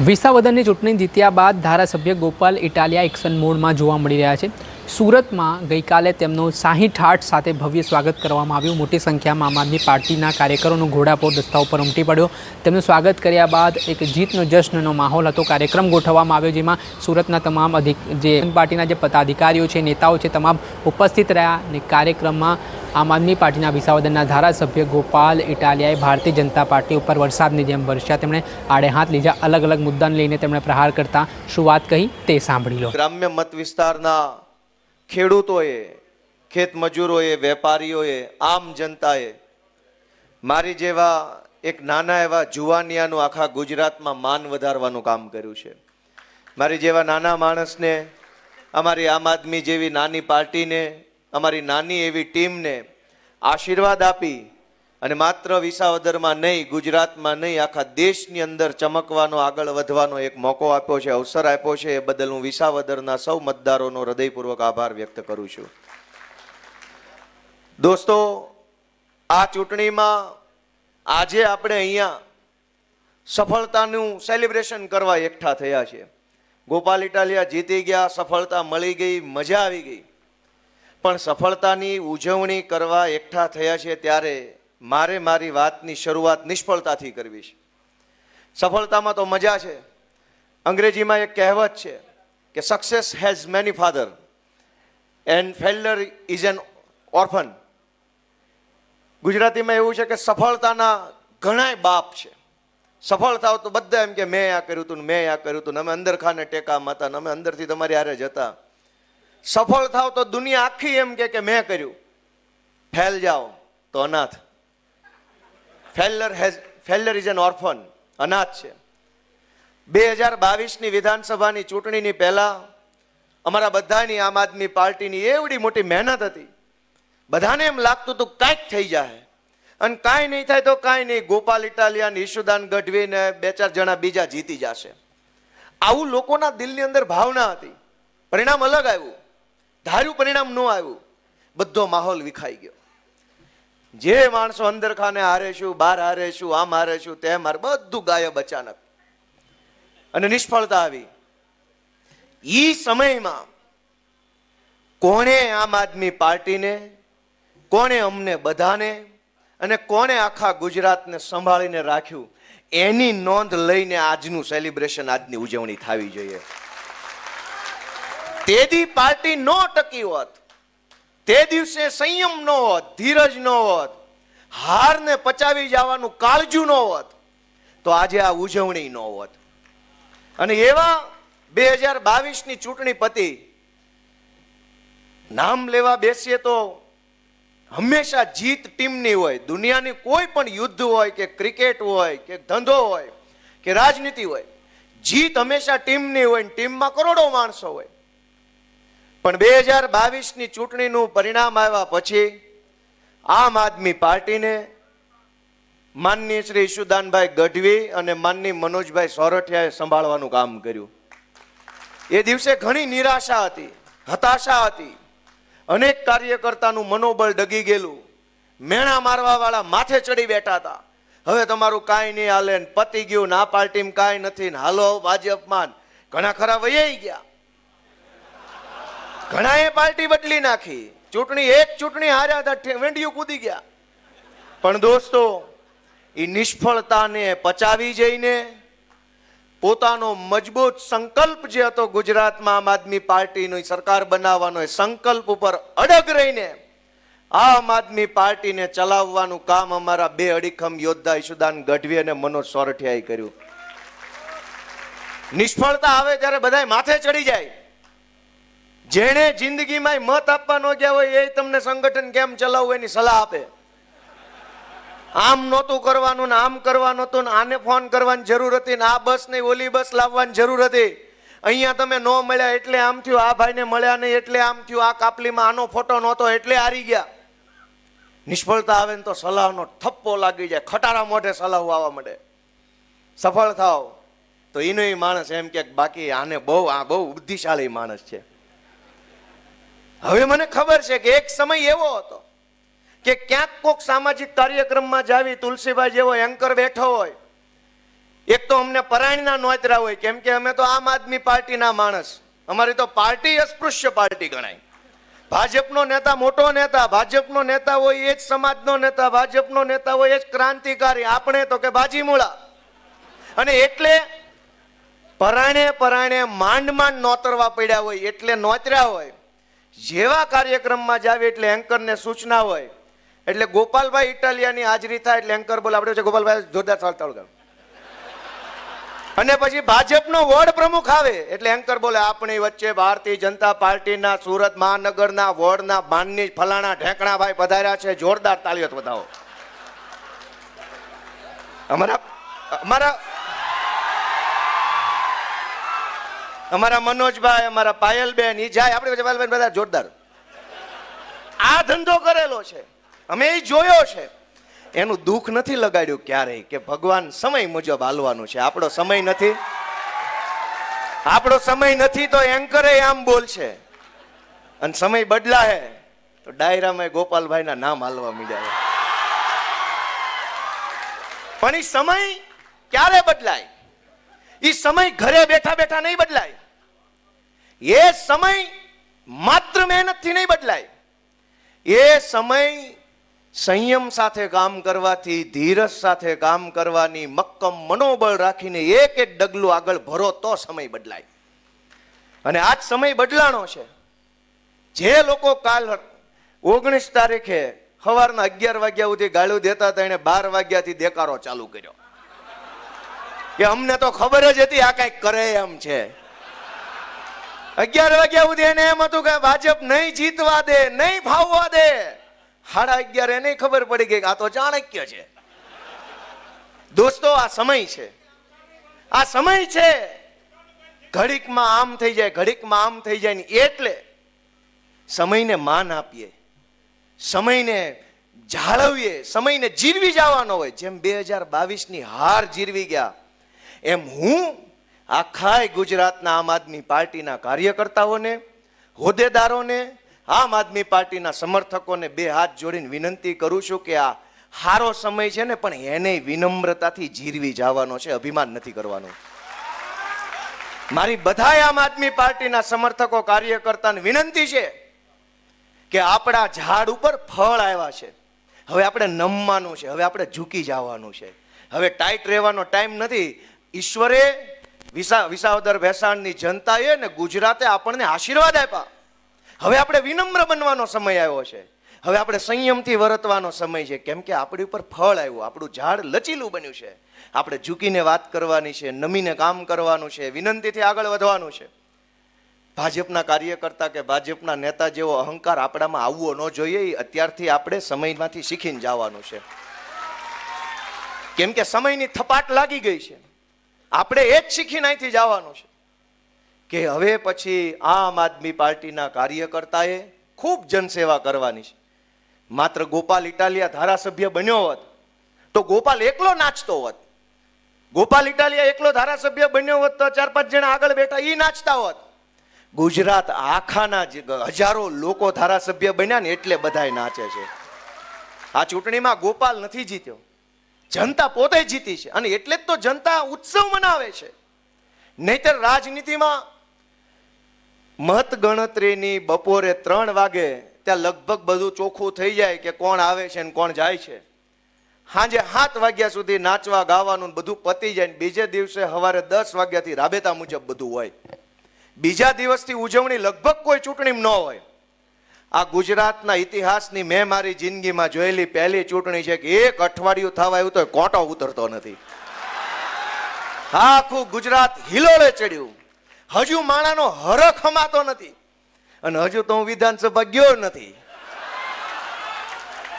વિસાવદરની ચૂંટણી જીત્યા બાદ ધારાસભ્ય ગોપાલ ઇટાલિયા એક્શન મોડમાં જોવા મળી રહ્યા છે। સુરતમાં ગઈકાલે તેમનું 60-8 સાથે ભવ્ય સ્વાગત કરવામાં આવ્યું। મોટી સંખ્યામાં આમ આદમી પાર્ટીના કાર્યકરોનો ઘોડાપૂર રસ્તા ઉપર ઉમટી પડ્યો। તેમનું સ્વાગત કર્યા બાદ એક જીતનો જશ્નનો માહોલ હતો। કાર્યક્રમ ગોઠવવામાં આવ્યો, જેમાં સુરતના તમામ જે પાર્ટીના જે પદાધિકારીઓ છે, નેતાઓ છે, તમામ ઉપસ્થિત રહ્યા અને કાર્યક્રમમાં આમ આદમી પાર્ટીના વિસાવદરના ધારાસભ્ય ગોપાલ ઇટાલિયાએ ભારતીય જનતા પાર્ટી ઉપર વરસાદની જેમ વરસ્યા। તેમણે આડે હાથ લીધા। અલગ અલગ મુદ્દાને લઈને તેમણે પ્રહાર કરતા શું વાત કહી તે સાંભળી લો। ગ્રામ્ય મત વિસ્તારના ખેડૂતોએ, ખેત મજૂરોએ, વેપારીઓએ, આમ જનતાએ મારી જેવા એક નાના એવા જુવાનિયાનું આખા ગુજરાતમાં માન વધારવાનું કામ કર્યું છે। મારી જેવા નાના માણસને, અમારી આમ આદમી જેવી નાની પાર્ટીને, અમારી નાની એવી ટીમને આશીર્વાદ આપી અને માત્ર વિસાવદરમાં નહીં, ગુજરાતમાં નહીં, આખા દેશની અંદર ચમકવાનો, આગળ વધવાનો એક મોકો આપ્યો છે, અવસર આપ્યો છે। એ બદલ હું વિસાવદરના સૌ મતદારોનો હૃદયપૂર્વક આભાર વ્યક્ત કરું છું। દોસ્તો, આ ચૂંટણીમાં આજે આપણે અહીંયા સફળતાનું સેલિબ્રેશન કરવા એકઠા થયા છે। ગોપાલ ઇટાલિયા જીતી ગયા, સફળતા મળી ગઈ, મજા આવી ગઈ, પણ સફળતાની ઉજવણી કરવા એકઠા થયા છે ત્યારે મારે મારી વાતની શરૂઆત નિષ્ફળતાથી કરવી છે। સફળતામાં તો મજા છે। અંગ્રેજીમાં એક કહેવત છે કે success has many father and failure is an orphan. ગુજરાતીમાં એવું છે કે સફળતાના ઘણાય બાપ છે। સફળ થાવ તો બધા એમ કે મેં આ કર્યું હતું, મેં આ કર્યું હતું, અમે અંદર ખાને ટેકા માતા, અમે અંદરથી તમારી હારે જતા। સફળ થાવ તો દુનિયા આખી એમ કે મેં કર્યું। ફેલ જાઓ તો અનાથ। ફેલ્યુર ઇઝ એન ઓર્ફન, અનાથ છે। 2022ની વિધાનસભાની ચૂંટણીની પહેલા અમારા બધાની આમ આદમી પાર્ટીની એવડી મોટી મહેનત હતી। બધાને એમ લાગતું હતું કાંઈક થઈ જાય, અને કાંઈ નહીં થાય તો કાંઈ નહીં, ગોપાલ ઇટાલિયા ને ઈશુદાન ગઢવી ને 2-4 જણા બીજા જીતી જશે। આવું લોકોના દિલની અંદર ભાવના હતી। પરિણામ અલગ આવ્યું, ધાર્યું પરિણામ ન આવ્યું, બધો માહોલ વિખાઈ ગયો। જે માણસો અંદર ખાને હારેશું, બહાર હારેશું, આમ હારેશું, તેમ હારે, બધું ગાયબ અચાનક, અને નિષ્ફળતા આવી। ઈ સમયમાં કોણે આમ આદમી પાર્ટીને, કોણે અમને બધાને, અને કોણે આખા ગુજરાતને સંભાળીને રાખ્યું, એની નોંધ લઈને આજનું સેલિબ્રેશન, આજની ઉજવણી થવી જોઈએ। તેદી પાર્ટી ન ટકી હોત, તે દિવસે સંયમ ન હોત, ધીરજ ન હોત, હારને પચાવી જવાનું કાળજું ન હોત, તો આજે આ ઉજવણી ન હોત। અને એવા 2022ની ચૂંટણી પતી, નામ લેવા બેસીએ તો હંમેશા જીત ટીમની હોય। દુનિયાની કોઈ પણ યુદ્ધ હોય કે ક્રિકેટ હોય કે ધંધો હોય કે રાજનીતિ હોય, જીત હંમેશા ટીમની હોય, ટીમમાં કરોડો માણસો હોય। પણ 2022ની ચૂંટણીનું પરિણામ આવ્યા પછી આમ આદમી પાર્ટીને માનનીય શ્રી ઈશુદાનભાઈ ગઢવી અને માનનીય મનોજભાઈ સોરઠિયાએ સંભાળવાનું કામ કર્યું। એ દિવસે ઘણી નિરાશા હતી, હતાશા હતી, અનેક કાર્યકર્તાનું મનોબળ ડગી ગયેલું। મેણા મારવા વાળા માથે ચડી બેઠા હતા, હવે તમારું કાંઈ નહીં હાલે, પતી ગયું, આ પાર્ટીમાં કાંઈ નથી, હાલો ભાજપમાં। ઘણા ખરા વૈયાઈ ગયા, ઘણાએ પાર્ટી બદલી નાખી, એક ચૂંટણી હાર્યા હતા, વેંડિયું કૂદી ગયા। પણ દોસ્તો, એ નિષ્ફળતાને પચાવી જઈને પોતાનો મજબૂત સંકલ્પ જે હતો ગુજરાતમાં આમ આદમી પાર્ટીની સરકાર બનાવવાનો, એ સંકલ્પ ઉપર અડગ રહીને આમ આદમી પાર્ટીને ચલાવવાનું કામ અમારા 2 અડીખમ યોદ્ધા ઈશુદાન ગઢવી અને મનોજ સોરઠિયાએ કર્યું। નિષ્ફળતા આવે ત્યારે બધાય માથે ચડી જાય। જેણે જિંદગીમાં મત આપવા ન ગયા હોય એ તમને સંગઠન કેમ ચલાવવું એની સલાહ આપે। આમ નહોતું કરવાનું ને આમ કરવાનું હતું ને આને ફોન કરવાની જરૂર હતી ને આ બસ નહીં ઓલી બસ લાવવાની જરૂર હતી, અહીંયા તમે ન મળ્યા એટલે આમ થયું, આ ભાઈને મળ્યા નહીં એટલે આમ થયું, આ કાપલીમાં આનો ફોટો નહોતો એટલે હારી ગયા। નિષ્ફળતા આવે ને તો સલાહનો થપ્પો લાગી જાય, ખટારા મોઢે સલાહ આવવા માંડે। સફળ થાવ તો એનો માણસ એમ કે બાકી આને આ બહુ બુદ્ધિશાળી માણસ છે। હવે મને ખબર છે કે એક સમય એવો હતો કે ક્યાંક કોક સામાજિક કાર્યક્રમમાં જાવી, તુલસીભાઈ જેવો એન્કર બેઠો હોય, એક તો અમને પરાયણના નોતરા હોય, કેમ કે અમે તો આમ આદમી પાર્ટીના માણસ, અમારી તો પાર્ટી અસ્પૃશ્ય પાર્ટી ગણાય. ભાજપનો નેતા મોટો નેતા, ભાજપનો નેતા હોય એ જ સમાજનો નેતા, ભાજપનો નેતા હોય એ જ ક્રાંતિકારી. આપણે તો કે બાજીમૂળા. અને એટલે પરાણે માંડ નોતરવા પડ્યા હોય, એટલે નોતર્યા હોય. જેવા કાર્યક્રમમાં જાવે એટલે એન્કરને સૂચના હોય, એટલે ગોપાલભાઈ ઇટાલિયાની હાજરી થાય એટલે એન્કર બોલે આપણે ગોપાલભાઈ જોરદાર ચાલતા કરો. અને પછી ભાજપનો વોર્ડ પ્રમુખ આવે એટલે એન્કર બોલે આપણી વચ્ચે ભારતીય જનતા પાર્ટીના સુરત મહાનગરના વોર્ડના માનની ફલાણા ઢેકણાભાઈ પધાર્યા છે, જોરદાર તાળીઓ બતાવો. અમારા મનોજભાઈ, અમારા પાયલબેન ઈ જાય, આપણે પાયલબેન બધા જોરદાર. આ ધંધો કરેલો છે, અમે એ જોયો છે. એનું દુઃખ નથી લગાડ્યું ક્યારેય કે ભગવાન સમય મુજબ હાલવાનું છે. આપણો સમય નથી તો એન્કરે આમ બોલશે, અને સમય બદલાય તો ડાયરામાં ગોપાલભાઈના નામ હાલવા માંડ્યા. પણ એ સમય ક્યારે બદલાય? એ સમય ઘરે બેઠા બેઠા નહીં બદલાય. એ સમય માત્ર મહેનતથી નહીં બદલાય. એ સમય સંયમ સાથે કામ કરવાથી, ધીરજ સાથે કામ કરવાની મક્કમ મનોબળ રાખીને એક એક ડગલું આગળ ભરો તો સમય બદલાય. અને આજ સમય બદલાણો છે. જે લોકો કાલ 19 તારીખે સવારના 11 વાગ્યા સુધી ગાળું દેતા હતા, એને 12 વાગ્યાથી દેકારો ચાલુ કર્યો કે અમને તો ખબર જ હતી આ કઈક કરે એમ છે. 11 વાગ્યા સુધી એને એમ હતું કે ભાજપ નહીં જીતવા દે, નહીં ફાવવા દે. 11:30 એને ખબર પડી ગઈ કે આ તો ચાણક્ય છે. દોસ્તો, આ સમય છે, આ સમય છે. ઘડીકમાં આમ થઈ જાય, ઘડીકમાં આમ થઈ જાય. એટલે સમયને માન આપીએ, સમયને જાળવીએ, સમયને જીરવી જવાનો હોય. જેમ 2022ની હાર જીરવી ગયા, એમ હું આખા ગુજરાતના આમ આદમી પાર્ટીના કાર્યકર્તાઓને, હોદ્દેદારોને, આમ આદમી પાર્ટીના સમર્થકોને 2 હાથ જોડીને વિનંતી કરું છું કે આ હારો સમય છે ને, પણ એને વિનમ્રતાથી જીરવી જવાનો છે, અભિમાન નથી કરવાનું. મારી બધાય આમ આદમી પાર્ટીના સમર્થકો, કાર્યકર્તાને વિનંતી છે કે આપણા ઝાડ ઉપર ફળ આવ્યા છે. હવે આપણે નમવાનું છે, હવે આપણે ઝૂકી જવાનું છે. હવે ટાઈટ રહેવાનો ટાઈમ નથી. ઈશ્વરે, વિસાવદર ભેસાણની જનતાએ ને ગુજરાતે આપણને આશીર્વાદ આપ્યા. હવે આપણે વિનમ્ર બનવાનો સમય આવ્યો છે. હવે આપણે સંયમથી વર્તવાનો સમય છે, કેમ કે આપણી ઉપર ફળ આવ્યું, આપણું ઝાડ લચીલું બન્યું છે. આપણે ઝૂકીને વાત કરવાની છે, નમીને કામ કરવાનું છે, વિનંતીથી આગળ વધવાનું છે. ભાજપના કાર્યકર્તા કે ભાજપના નેતા જેવો અહંકાર આપણામાં આવવો ન જોઈએ. અત્યારથી આપણે સમયમાંથી શીખીને જવાનું છે, કેમ કે સમયની થપાટ લાગી ગઈ છે. આપણે એ જ શીખીને અહીંથી જવાનું છે કે હવે પછી આમ આદમી પાર્ટીના કાર્યકર્તાએ ખૂબ જનસેવા કરવાની છે. માત્ર ગોપાલ ઇટાલિયા ધારાસભ્ય બન્યો હોત તો ગોપાલ એકલો નાચતો હોત. ગોપાલ ઇટાલિયા એકલો ધારાસભ્ય બન્યો હોત તો 4-5 જણા આગળ બેઠા એ નાચતા હોત. ગુજરાત આખાના હજારો લોકો ધારાસભ્ય બન્યા ને એટલે બધાય નાચે છે. આ ચૂંટણીમાં ગોપાલ નથી જીત્યો, જનતા પોતે જીતી છે. અને એટલે જ તો જનતા ઉત્સવ મનાવે છે. નહીતર રાજનીતિમાં મતગણતરીની બપોરે 3 વાગે ત્યાં લગભગ બધું ચોખ્ખું થઈ જાય કે કોણ આવે છે ને કોણ જાય છે. સાંજે 7 વાગ્યા સુધી નાચવા ગાવાનું બધું પતી જાય. બીજે દિવસે સવારે 10 વાગ્યાથી રાબેતા મુજબ બધું હોય. બીજા દિવસથી ઉજવણી લગભગ કોઈ ચૂંટણી ન હોય. આ ગુજરાતના ઇતિહાસની મેં મારી જિંદગીમાં જોયેલી પહેલી ચૂંટણી છે કે 1 અઠવાડિયું થવા આવ્યું તો કોટો ઉતરતો નથી. આખું ગુજરાત હિલોળે ચડ્યું. હજુ માણાનો હરખ હમાતો નથી. અને હજુ તો હું વિધાનસભા ગયો નથી.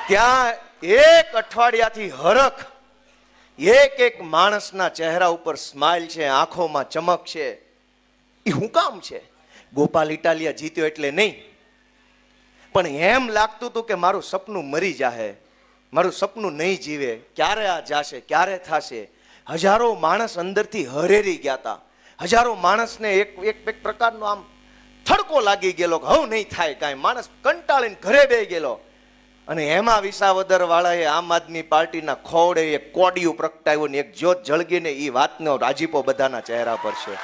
ત્યાં 1 અઠવાડિયાથી હરખ, એક માણસના ચહેરા ઉપર સ્માઇલ છે, આંખોમાં ચમક છે. એ શું કામ છે? ગોપાલ ઇટાલિયા જીત્યો એટલે નહીં, પણ એમ લાગતું હતું કે મારું સપનું મરી જાહે, મારું સપનું નહીં જીવે, ક્યારે આ જાશે, ક્યારે થશે. હજારો માણસ અંદરથી હરેરી ગયા હતા. હજારો માણસને એક પ્રકારનો આમ થડકો લાગી ગયેલો કે હવે નહીં થાય કાંઈ. માણસ કંટાળીને ઘરે બેસી ગયેલો. અને એમાં વિસાવદર વાળાએ આમ આદમી પાર્ટીના ખોડે એક કોડિયું પ્રગટાવ્યું ને એક જ્યોત જળગીને એ વાતનો રાજીપો બધાના ચહેરા પર છે.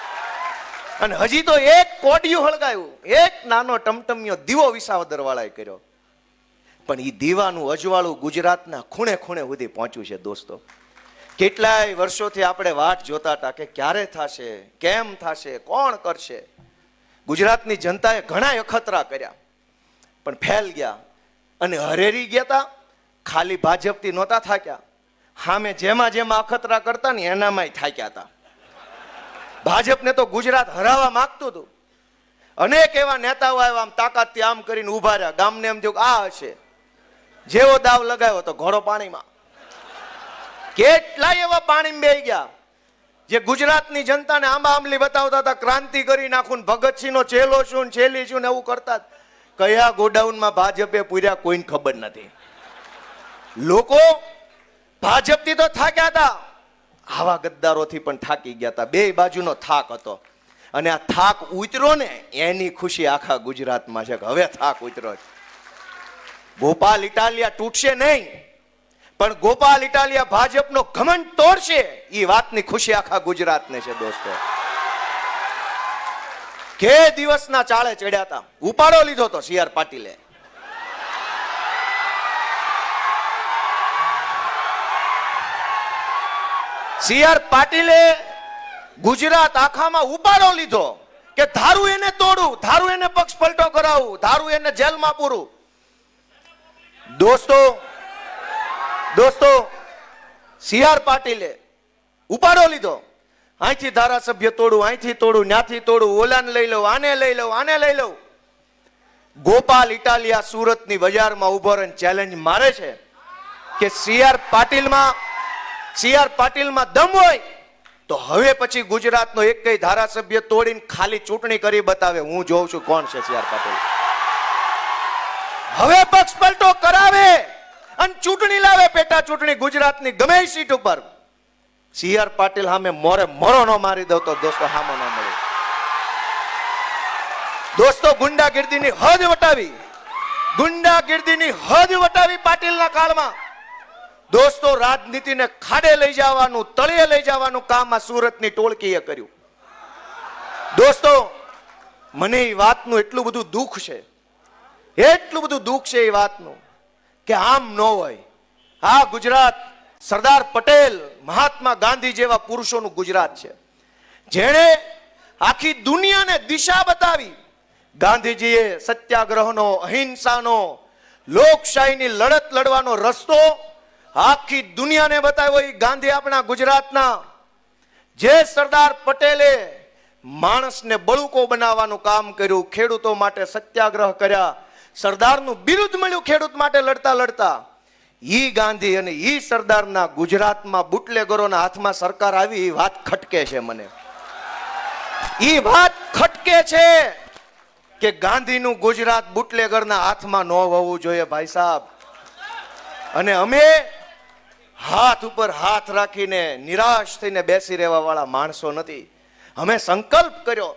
અને હજી તો એક કોડિયું હળગાયું, એક નાનો ટમટમિયો દીવો વિસાવદર વાળાએ કર્યો, પણ એ દીવાનું અજવાળું ગુજરાતના ખૂણે ખૂણે સુધી પહોંચ્યું છે. દોસ્તો, કેટલાય વર્ષોથી આપણે વાટ જોતા હતા કે ક્યારે થશે, કેમ થશે, કોણ કરશે. ગુજરાતની જનતાએ ઘણા અખતરા કર્યા પણ ફેલ ગયા અને હરેરી ગયા હતા. ખાલી ભાજપથી નહોતા થાક્યા, સામે જેમાં જેમાં અખતરા કરતા ને એનામાંય થાક્યા હતા. ભાજપને તો ગુજરાત હરાવવા માંગતું હતું. અનેક એવા નેતાઓ આવ્યા, આમ તાકાતથી આમ કરીને ઉભા રહ્યા. ગામને એમ થયું આ હશે. જેવો દાવ લગાવ્યો તો ઘોડો પાણીમાં. કેટલાય એવા પાણીમાં બેહી ગયા જે ગુજરાતની જનતાને આંબા આંબલી બતાવતા હતા, ક્રાંતિ કરી નાખું, ભગતસિંહનો ચેલો છું, છેલી છું ને એવું કરતા. કયા ગોડાઉનમાં ભાજપે પૂર્યા કોઈને ખબર નથી. લોકો ભાજપથી તો થાક્યા હતા, આવા ગદ્દારોથી પણ થાકી ગયા હતા. બે બાજુનો થાક હતો અને આ થાક ઉતર્યો ને એની ખુશી આખા ગુજરાતમાં છે કે હવે થાક ઉતર્યો છે. ગોપાલ ઇટાલિયા તૂટશે નહીં, પણ ગોપાલ ઇટાલિયા ભાજપનો ઘમંડ તોડશે, એ વાતની ખુશી આખા ગુજરાતને છે. દોસ્તો, કે દિવસના ચાળે ચડ્યા હતા, ઉપાડો લીધો તો સી આર પાટીલે. સી આર પાટીલે ગુજરાત આખામાં ઉપાડો લીધો કે ધારું એને તોડું, ધારું એને પક્ષ પલટો કરાવું, ધારું એને જેલમાં પૂરું. દોસ્તો સી આર પાટીલે ઉપાડો લીધો. અહીંથી ધારાસભ્ય તોડું, અહીંથી તોડું, ન્યાથી તોડું, ઓલાને લઈ લઉં, આને લઈ લઉં, આને લઈ લઉં. ગોપાલ ઇટાલિયા સુરતની બજારમાં ઉભો રહીને ચેલેન્જ મારે છે કે સી આર પાટીલમાં દમ હોય તો હવે પછી ગુજરાતનો એક કઈ ધારાસભ્ય તોડીને ખાલી ચૂંટણી કરી બતાવે. હું જોઉં છું કોણ છે સી આર પાટીલ. હવે પક્ષ પલટો કરાવે અને ચૂંટણી લાવે, પેટા ચૂંટણી ગુજરાતની ગમે સીટ ઉપર. સી આર પાટીલ સામે મોરે મોરો નો મારી દો તો દોસ્તો સામો ન મળે. દોસ્તો, ગુંડાગીર્દીની હદ વટાવી પાટીલના કાળમાં. દોસ્તો, રાજનીતિને ખાડે લઈ જવાનું, તળિયે લઈ જવાનું કામ આ સુરતની ટોળકીએ કર્યું. દોસ્તો, મને એ વાતનું એટલું બધું દુઃખ છે એ વાતનું કે આમ ન હોય. આ ગુજરાત સરદાર પટેલ, મહાત્મા ગાંધી જેવા પુરુષોનું ગુજરાત છે, જેણે આખી દુનિયાને દિશા બતાવી. ગાંધીજીએ સત્યાગ્રહનો, અહિંસાનો, લોકશાહીની લડત લડવાનો રસ્તો આખી દુનિયાને બતાવ્યો. એ ગાંધી આપણા ગુજરાતના. જે સરદાર પટેલે માણસને બળુકો બનાવવાનું કામ કર્યું, ખેડૂતો માટે સત્યાગ્રહ કર્યા, સરદારનું બિરુદ મળ્યું ખેડૂત માટે લડતા લડતા. ઈ ગાંધી અને ઈ સરદારના ગુજરાતમાં બુટલેગરોના હાથમાં સરકાર આવી, એ વાત ખટકે છે મને. ઈ વાત ખટકે છે કે ગાંધીનું ગુજરાત બુટલેગરના હાથમાં ન હોવું જોઈએ ભાઈ સાહેબ. અને અમે હાથ ઉપર હાથ રાખીને નિરાશ થઈને બેસી રહેવા વાળા માણસો નથી. અમે સંકલ્પ કર્યો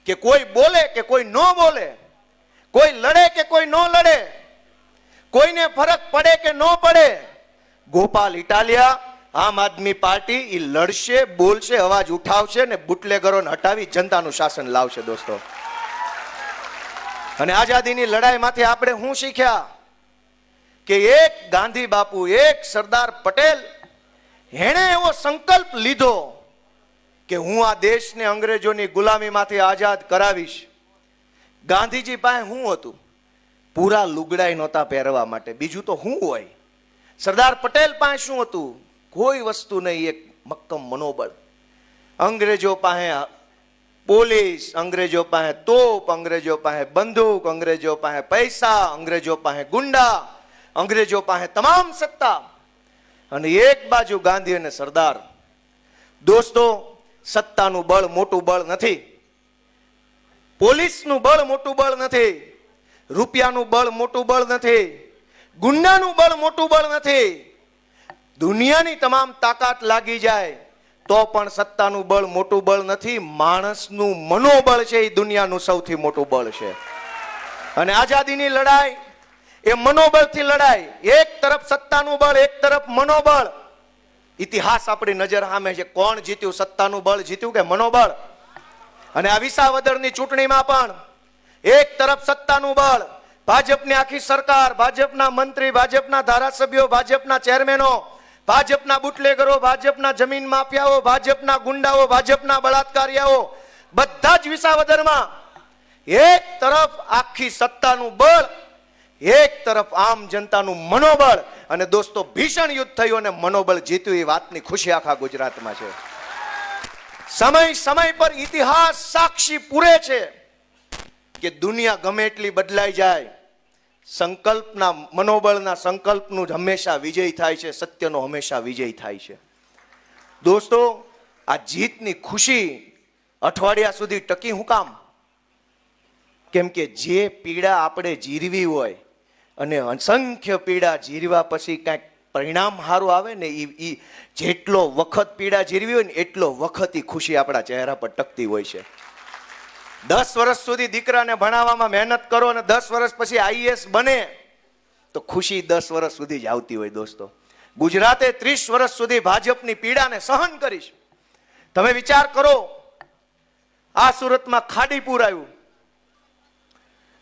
કે કોઈ બોલે કે કોઈ ન બોલે, કોઈ લડે કે કોઈ ન લડે, કોઈને ફરક પડે કે ન પડે, ગોપાલ ઇટાલિયા, આમ આદમી પાર્ટી એ લડશે, બોલશે, અવાજ ઉઠાવશે ને બુટલેગરોને હટાવી જનતાનું શાસન લાવશે. દોસ્તો, અને આઝાદીની લડાઈમાંથી આપણે શું શીખ્યા કે એક ગાંધી બાપુ, એક સરદાર પટેલ, એણે એવો સંકલ્પ લીધો કે હું આ દેશને અંગ્રેજોની ગુલામીમાંથી આઝાદ કરાવીશ. ગાંધીજી પાસે શું હતું? પૂરા લુગડાઈ નહોતા પહેરવા માટે, બીજું તો શું હોય? સરદાર પટેલ પાસે શું હતું? કોઈ વસ્તુ નહીં, એક મક્કમ મનોબળ. અંગ્રેજો પાસે પોલીસ, અંગ્રેજો પાસે તોપ, અંગ્રેજો પાસે બંદૂક, અંગ્રેજો પાસે પૈસા, અંગ્રેજો પાસે ગુંડા, અંગ્રેજો પાસે તમામ સત્તા, અને એક બાજુ ગાંધી અને સરદાર. દોસ્તો, સત્તાનું બળ મોટું બળ નથી, પોલીસનું બળ મોટું બળ નથી, રૂપિયાનું બળ મોટું બળ નથી, ગુંડાનું બળ મોટું બળ નથી. દુનિયાની તમામ તાકાત લાગી જાય તો પણ સત્તાનું બળ મોટું બળ નથી. માણસનું મનોબળ છે એ દુનિયાનું સૌથી મોટું બળ છે. અને આઝાદીની લડાઈ એ મનોબળથી લડાય. એક તરફ સત્તાનું બળ, એક તરફ મનોબળ. ઇતિહાસ આપણી નજર સામે છે. કોણ જીત્યું? સત્તાનું બળ જીત્યું કે મનોબળ? અને આ વિસાવદરની ચૂંટણીમાં પણ એક તરફ સત્તાનું બળ, ભાજપની આખી સરકાર, ભાજપના મંત્રી, ભાજપના ધારાસભ્યો, ભાજપના ચેરમેનો, ભાજપના બુટલેગરો, ભાજપના જમીન માફિયાઓ, ભાજપના ગુંડાઓ, ભાજપના બળાત્કારીઓ, બધા જ વિસાવદરમાં. એક તરફ આખી સત્તાનું બળ, એક તરફ આમ જનતાનું મનોબળ. અને દોસ્તો, ભીષણ યુદ્ધ થયું અને મનોબળ જીત્યું. એ વાતની ખુશી આખા ગુજરાતમાં છે. સમય સમય પર ઇતિહાસ સાક્ષી પૂરે છે કે દુનિયા ગમે એટલી બદલાઈ જાય, સંકલ્પના, મનોબળના સંકલ્પનું જ હંમેશા વિજય થાય છે. સત્યનો હંમેશા વિજય થાય છે. દોસ્તો, આ જીતની ખુશી અઠવાડિયા સુધી ટકી હું કામ? કેમ કે જે પીડા આપણે જીરવી હોય અને અસંખ્ય પીડા જીરવા પછી કાંઈક પરિણામ સારું આવે ને, એ જેટલો વખત પીડા જીરવી હોય ને એટલો વખત એ ખુશી આપણા ચહેરા પર ટકતી હોય છે. 10 વર્ષ સુધી દીકરાને ભણાવવામાં મહેનત કરો અને 10 વર્ષ પછી આઈએએસ બને તો ખુશી 10 વર્ષ સુધી જ આવતી હોય. દોસ્તો, ગુજરાતે 30 વર્ષ સુધી ભાજપની પીડાને સહન કરીશ. તમે વિચાર કરો, આ સુરતમાં ખાડીપુર આવ્યું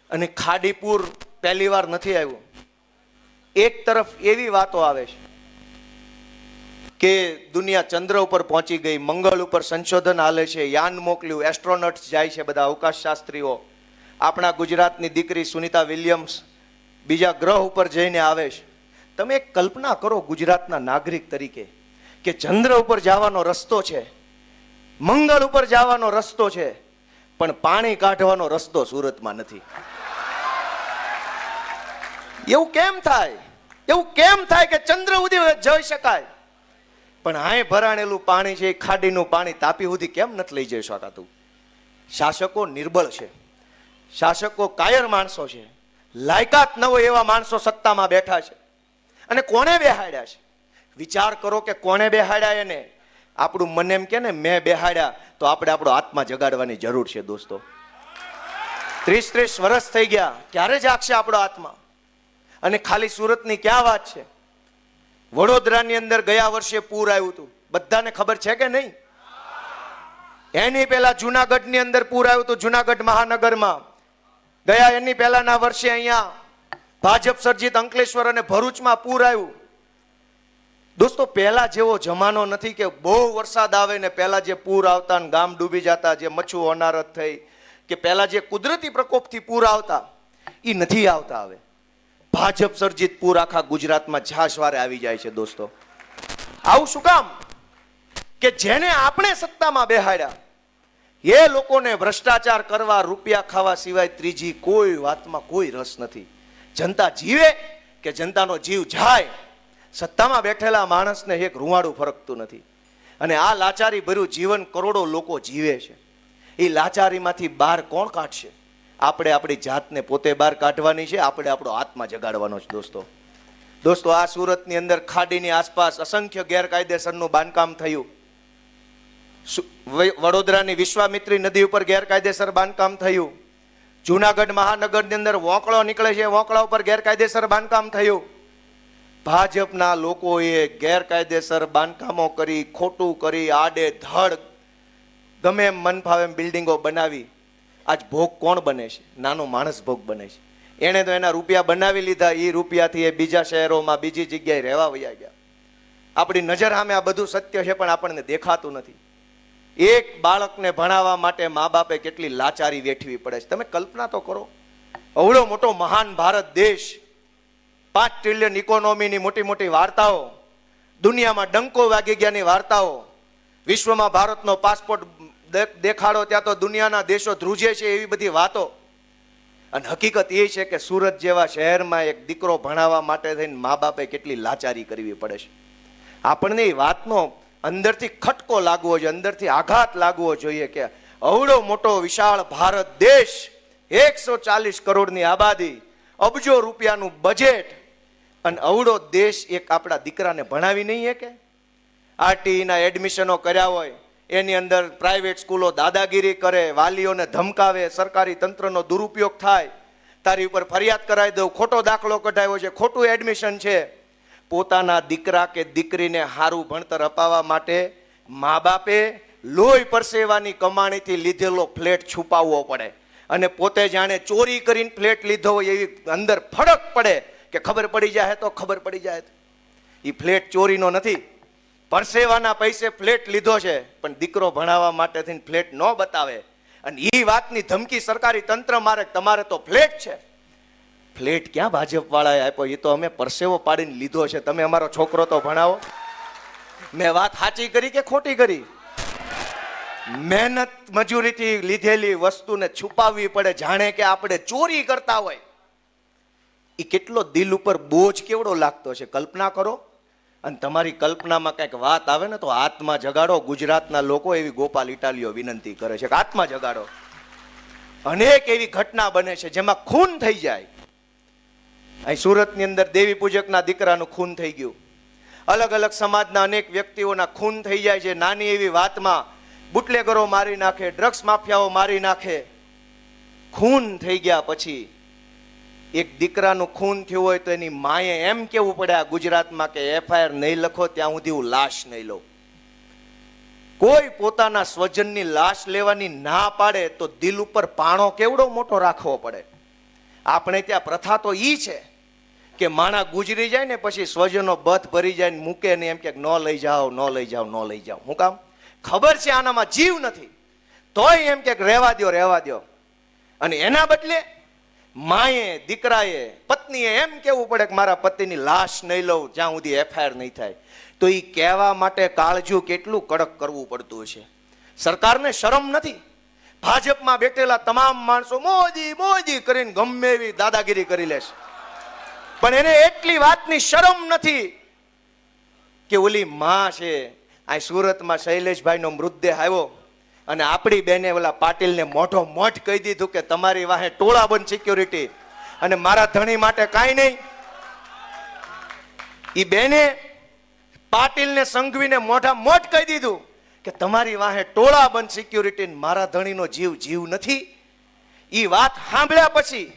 અને ખાડીપુર પહેલી વાર નથી આવ્યું. એક તરફ એવી વાતો આવે છે કે દુનિયા ચંદ્ર ઉપર પહોંચી ગઈ, મંગળ ઉપર સંશોધન હાલે છે, યાન મોકલ્યું, એસ્ટ્રોનોટ્સ જાય છે, બધા અવકાશ શાસ્ત્રીઓ. આપણા ગુજરાતની દીકરી સુનિતા વિલિયમ્સ બીજા ગ્રહ ઉપર જઈને આવે છે. તમે એક કલ્પના કરો ગુજરાતના નાગરિક તરીકે કે ચંદ્ર ઉપર જવાનો રસ્તો છે, મંગળ ઉપર જવાનો રસ્તો છે, પણ પાણી કાઢવાનો રસ્તો સુરતમાં નથી. એવું કેમ થાય? એવું કેમ થાય કે ચંદ્ર સુધી જઈ શકાય પણ હાય ભરાણેલું પાણી છે, ખાડીનું પાણી તાપી સુધી કેમ નથી લઈ જઈ શકાતું? શાસકો નિર્બળ છે, શાસકો કાયર માણસો છે, લાયકાત ન હોય એવા માણસો સત્તામાં બેઠા છે. અને કોણે બેહાડ્યા છે? વિચાર કરો કે કોણે બેહાડ્યા એને. આપણું મન એમ કે ને મેં બેહાડ્યા, તો આપણે આપણો આત્મા જગાડવાની જરૂર છે. દોસ્તો, 30 વર્ષ થઈ ગયા, ક્યારે જાગશે આપણો આત્મા? અને ખાલી સુરતની ક્યાં વાત છે? વડોદરાની અંદર ગયા વર્ષે પૂર આવ્યું હતું, બધાને ખબર છે કે નહીં? એની પહેલા જુનાગઢની અંદર પૂર આવ્યું હતું, જુનાગઢ મહાનગરમાં. ગયા એની પહેલાના વર્ષે અહીંયા ભાજપ સર્જિત અંકલેશ્વર અને ભરૂચમાં પૂર આવ્યું. દોસ્તો, પહેલા જેવો જમાનો નથી કે બહુ વરસાદ આવે ને પહેલા જે પૂર આવતા ને ગામ ડૂબી જતા, જે મચ્છુ હોનારત થઈ કે પહેલા જે કુદરતી પ્રકોપથી પૂર આવતા, એ નથી આવતા હવે. ભાજપ સર્જિત પૂર આખા ગુજરાતમાં ઝાસવારે આવી જાય છે. દોસ્તો, આવું શું કામ? કે જેને આપણે સત્તામાં બેહાડ્યા એ લોકોને ભ્રષ્ટાચાર કરવા, રૂપિયા ખાવા સિવાય ત્રીજી કોઈ વાતમાં કોઈ રસ નથી. જનતા જીવે કે જનતાનો જીવ જાય, સત્તામાં બેઠેલા માણસને એક રૂવાડું ફરકતું નથી. અને આ લાચારી ભર્યું જીવન કરોડો લોકો જીવે છે. એ લાચારીમાંથી બહાર કોણ કાઢશે? આપણે આપણી જાતને પોતે બહાર કાઢવાની છે, આપણે આપણો આત્મા જગાડવાનો છે. દોસ્તો, આ સુરતની અંદર ખાડીની આસપાસ અસંખ્ય ગેરકાયદેસરનું બાંધકામ થયું. વડોદરાની વિશ્વામિત્રી નદી ઉપર ગેરકાયદેસર બાંધકામ થયું. જુનાગઢ મહાનગરની અંદર વોંકળો નીકળે છે, વોંકળા ઉપર ગેરકાયદેસર બાંધકામ થયું. ભાજપના લોકોએ ગેરકાયદેસર બાંધકામો કરી, ખોટું કરી, આડે ધડ ગમે એમ મન ફાવે એમ બિલ્ડિંગો બનાવી. આજ ભોગ કોણ બને છે? નાનો માણસ ભોગ બને છે. એણે તો એના રૂપિયા બનાવી લીધા, એ રૂપિયાથી એ બીજા શહેરોમાં, બીજી જગ્યાએ રહેવા વયા ગયા. આપણી નજર સામે આ બધું સત્ય છે પણ આપણને દેખાતું નથી. એક બાળકને ભણાવવા માટે મા બાપે કેટલી લાચારી વેઠવી પડે છે. તમે કલ્પના તો કરો, અવળો મોટો મહાન ભારત દેશ, 5 ટ્રિલિયન ઇકોનોમીની મોટી મોટી વાર્તાઓ, દુનિયામાં ડંકો વાગી ગયાની વાર્તાઓ, વિશ્વમાં ભારતનો પાસપોર્ટ દેખાડો ત્યાં તો દુનિયાના દેશો ધ્રુજે છે, એવી બધી વાતો. અને હકીકત એ છે કે સુરત જેવા શહેરમાં એક દીકરો ભણાવવા માટે થઈને મા બાપે કેટલી લાચારી કરવી પડે છે. આપણને એ વાતનો અંદરથી ખટકો લાગવો જોઈએ, અંદરથી આઘાત લાગવો જોઈએ કે અવળો મોટો વિશાળ ભારત દેશ, 140 કરોડની આબાદી, અબજો રૂપિયાનું બજેટ, અને અવળો દેશ એક આપણા દીકરાને ભણાવી નહીં કે? આરટીઈના એડમિશનો કર્યા હોય, એની અંદર પ્રાઇવેટ સ્કૂલો દાદાગીરી કરે, વાલીઓને ધમકાવે, સરકારી તંત્રનો દુરુપયોગ થાય, તારી ઉપર ફરિયાદ કરાવી દઉં, ખોટો દાખલો કઢાવ્યો છે, ખોટું એડમિશન છે. પોતાના દીકરા કે દીકરીને સારું ભણતર અપાવવા માટે મા બાપે લોહી પરસેવાની કમાણીથી લીધેલો ફ્લેટ છુપાવવો પડે, અને પોતે જાણે ચોરી કરીને ફ્લેટ લીધો હોય એવી અંદર ફરક પડે કે ખબર પડી જાય તો ખબર પડી જાય. એ ફ્લેટ ચોરીનો નથી, પરસેવાના પૈસે ફ્લેટ લીધો છે, પણ દીકરો ભણાવવા માટે થઈને ફ્લેટ ન બતાવે, અને એ વાતની ધમકી સરકારી તંત્ર મારે તમારે તો ફ્લેટ છે. ફ્લેટ ક્યાં ભાજપ વાળાએ આપ્યો? એ તો અમે પરસેવો પાડીને લીધો છે. તમે અમારો છોકરો તો ભણાવો. મેં વાત સાચી કરી કે ખોટી કરી? મહેનત મજૂરીથી લીધેલી વસ્તુને છુપાવવી પડે, જાણે કે આપણે ચોરી કરતા હોય. એ કેટલો દિલ ઉપર બોજ કેવડો લાગતો છે, કલ્પના કરો. અને તમારી કલ્પનામાં કંઈક વાત આવે ને તો આત્મા જગાડો. ગુજરાતના લોકો એવી ગોપાલ ઇટાલિયો વિનંતી કરે છે કે આત્મા જગાડો. અનેક એવી ઘટના બને છે જેમાં ખૂન થઈ જાય. અહીં સુરતની અંદર દેવી પૂજકના દીકરાનું ખૂન થઈ ગયું. અલગ અલગ સમાજના અનેક વ્યક્તિઓના ખૂન થઈ જાય છે. નાની એવી વાતમાં બુટલેગરો મારી નાખે, ડ્રગ્સ માફિયાઓ મારી નાખે. ખૂન થઈ ગયા પછી એક દીકરાનું ખૂન થયું હોય તો એની માએ એમ કેવું પડે આ ગુજરાતમાં કે એફઆઈઆર નહીં લખો ત્યાં સુધી હું લાશ નહીં લઉં. કોઈ પોતાના સ્વજનની લાશ લેવાની ના પાડે તો દિલ ઉપર પાણો કેવડો મોટો રાખવો પડે. આપણે ત્યાં પ્રથા તો ઈ છે કે માણા ગુજરી જાય ને પછી સ્વજનો બથ ભરી જાય ને મૂકે ને એમ કે ન લઈ જાઓ, ન લઈ જાઓ, ન લઈ જાઓ. હું કામ? ખબર છે આનામાં જીવ નથી, તોય એમ કે રહેવા દો, રહેવા દો. અને એના બદલે માએ, દીકરાએ, પત્નીએ એમ કેવું પડે કે મારા પતિની લાશ નહીં લઉં જ્યાં સુધી એફઆઈઆર નહીં થાય. તો એ કહેવા માટે કાળજું કેટલું કડક કરવું પડતું છે. સરકારને શરમ નથી? ભાજપમાં બેઠેલા તમામ માણસો મોદી મોદી કરીને ગમે એવી દાદાગીરી કરી લેશે, પણ એને એટલી વાતની શરમ નથી કે ઓલી માં છે. આ સુરતમાં શૈલેષભાઈનો મૃતદેહ આવ્યો અને આપણી બેને ઓલા પાટીલને મોઢો મોઢ કહી દીધું કે તમારી વાહે ટોળા બંધ સિક્યોરિટી અને મારા ધણી માટે કાંઈ નહીં. ઈ બેને પાટીલને સંઘવીને મોઢા મોઢ કહી દીધું કે તમારી વાહે ટોળા બંધ સિક્યોરિટી, મારા ધણીનો જીવ જીવ નથી. ઈ વાત સાંભળ્યા પછી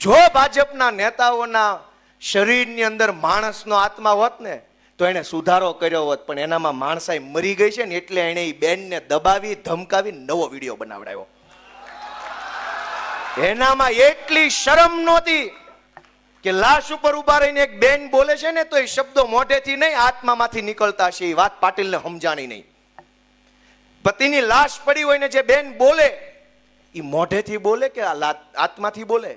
જો ભાજપના નેતાઓના શરીરની અંદર માણસનો આત્મા હોત ને તો એને સુધારો કર્યો હોત, પણ એનામાં માણસાઈ મરી ગઈ છે ને એટલે એને એ બેનને દબાવી ધમકાવી નવો વિડીયો બનાવડાવ્યો. એનામાં એટલી શરમ નહોતી કે લાશ ઉપર ઉભા રહીને એક બેન બોલે છે ને તો એ શબ્દો મોઢેથી નહીં આત્મામાંથી નીકળતા છે. એ વાત પાટીલને સમજાણી નહીં. પતિની લાશ પડી હોય ને જે બેન બોલે એ મોઢેથી બોલે કે આત્માથી બોલે?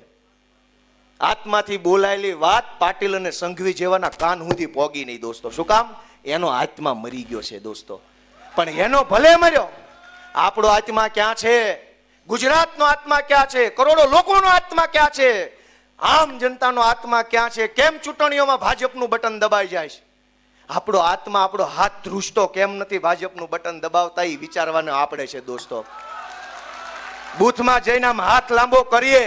આત્માથી બોલાયેલી વાત પાટીલ અને સંઘવી જેવાના કાન સુધી પોગી નહીં દોસ્તો. શું કામ? એનો આત્મા મરી ગયો છે દોસ્તો. પણ એનો ભલે મર્યો, આપણો આત્મા ક્યાં છે? ગુજરાતનો આત્મા ક્યાં છે? કરોડો લોકોનો આત્મા ક્યાં છે? આમ જનતાનો આત્મા ક્યાં છે? કેમ ચૂંટણીઓમાં ભાજપનું બટન દબાઈ જાય છે? આપણો આત્મા, આપણો હાથ ધ્રુજતો કેમ નથી ભાજપનું બટન દબાવતા? એ વિચારવાનું આપણે છે દોસ્તો. બૂથમાં જઈને આમ હાથ લાંબો કરીએ